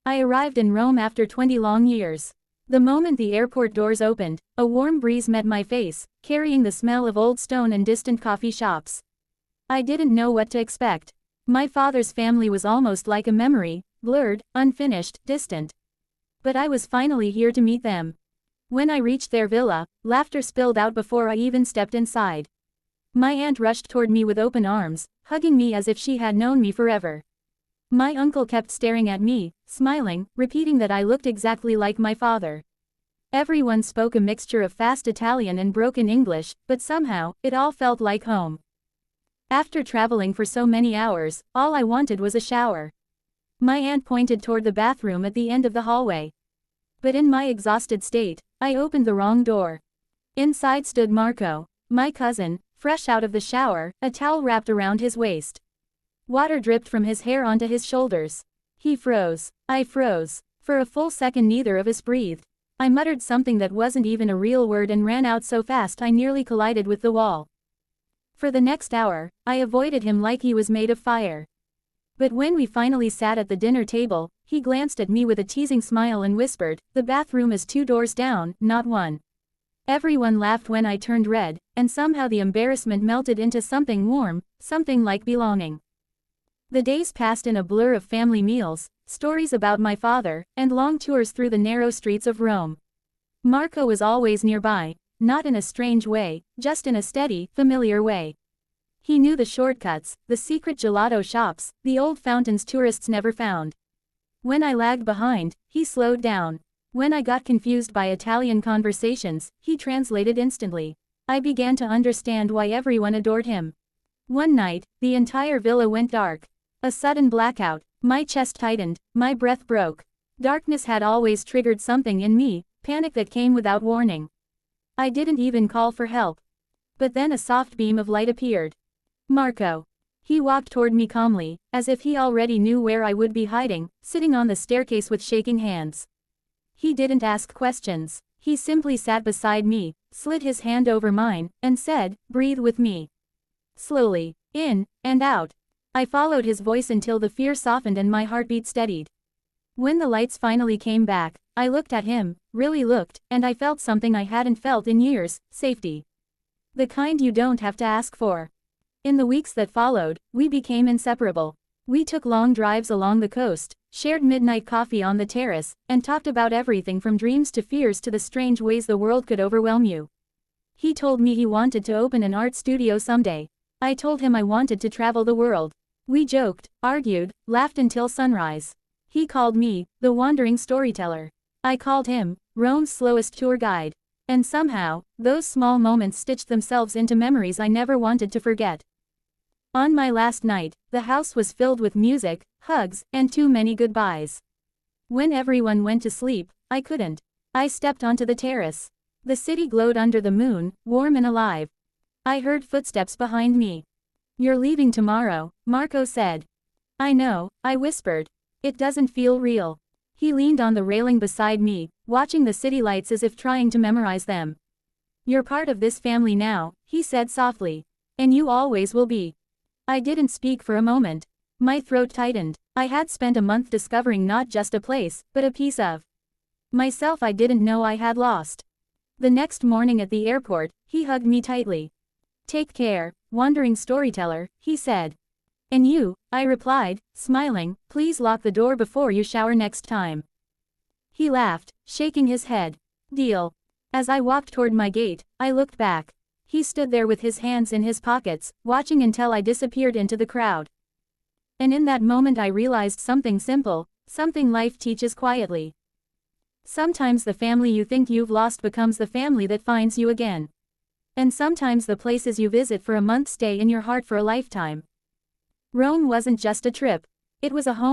I arrived in Rome after 20 long years. The moment the airport doors opened, a warm breeze met my face, carrying the smell of old stone and distant coffee shops. I didn't know what to expect. My father's family was almost like a memory, blurred, unfinished, distant. But I was finally here to meet them. When I reached their villa, laughter spilled out before I even stepped inside. My aunt rushed toward me with open arms, hugging me as if she had known me forever. My uncle kept staring at me, smiling, repeating that I looked exactly like my father. Everyone spoke a mixture of fast Italian and broken English, but somehow, it all felt like home. After traveling for so many hours, all I wanted was a shower. My aunt pointed toward the bathroom at the end of the hallway. But in my exhausted state, I opened the wrong door. Inside stood Marco, my cousin, fresh out of the shower, a towel wrapped around his waist. Water dripped from his hair onto his shoulders. He froze. I froze. For a full second neither of us breathed. I muttered something that wasn't even a real word and ran out so fast I nearly collided with the wall. For the next hour, I avoided him like he was made of fire. But when we finally sat at the dinner table, he glanced at me with a teasing smile and whispered, "The bathroom is 2 doors down, not 1. Everyone laughed when I turned red, and somehow the embarrassment melted into something warm, something like belonging. The days passed in a blur of family meals, stories about my father, and long tours through the narrow streets of Rome. Marco was always nearby, not in a strange way, just in a steady, familiar way. He knew the shortcuts, the secret gelato shops, the old fountains tourists never found. When I lagged behind, he slowed down. When I got confused by Italian conversations, he translated instantly. I began to understand why everyone adored him. One night, the entire villa went dark. A sudden blackout, my chest tightened, my breath broke. Darkness had always triggered something in me, panic that came without warning. I didn't even call for help. But then a soft beam of light appeared. Marco. He walked toward me calmly, as if he already knew where I would be hiding, sitting on the staircase with shaking hands. He didn't ask questions. He simply sat beside me, slid his hand over mine, and said, "Breathe with me. Slowly, in, and out." I followed his voice until the fear softened and my heartbeat steadied. When the lights finally came back, I looked at him, really looked, and I felt something I hadn't felt in years, safety. The kind you don't have to ask for. In the weeks that followed, we became inseparable. We took long drives along the coast, shared midnight coffee on the terrace, and talked about everything from dreams to fears to the strange ways the world could overwhelm you. He told me he wanted to open an art studio someday. I told him I wanted to travel the world. We joked, argued, laughed until sunrise. He called me, the wandering storyteller. I called him, Rome's slowest tour guide. And somehow, those small moments stitched themselves into memories I never wanted to forget. On my last night, the house was filled with music, hugs, and too many goodbyes. When everyone went to sleep, I couldn't. I stepped onto the terrace. The city glowed under the moon, warm and alive. I heard footsteps behind me. "You're leaving tomorrow," Marco said. "I know," I whispered. "It doesn't feel real." He leaned on the railing beside me, watching the city lights as if trying to memorize them. "You're part of this family now," he said softly. "And you always will be." I didn't speak for a moment. My throat tightened. I had spent a month discovering not just a place, but a piece of myself I didn't know I had lost. The next morning at the airport, he hugged me tightly. "Take care, wandering storyteller," he said. "And you," I replied, smiling, "please lock the door before you shower next time." He laughed, shaking his head. "Deal." As I walked toward my gate, I looked back. He stood there with his hands in his pockets, watching until I disappeared into the crowd. And in that moment I realized something simple, something life teaches quietly. Sometimes the family you think you've lost becomes the family that finds you again. And sometimes the places you visit for a month stay in your heart for a lifetime. Rome wasn't just a trip. It was a home.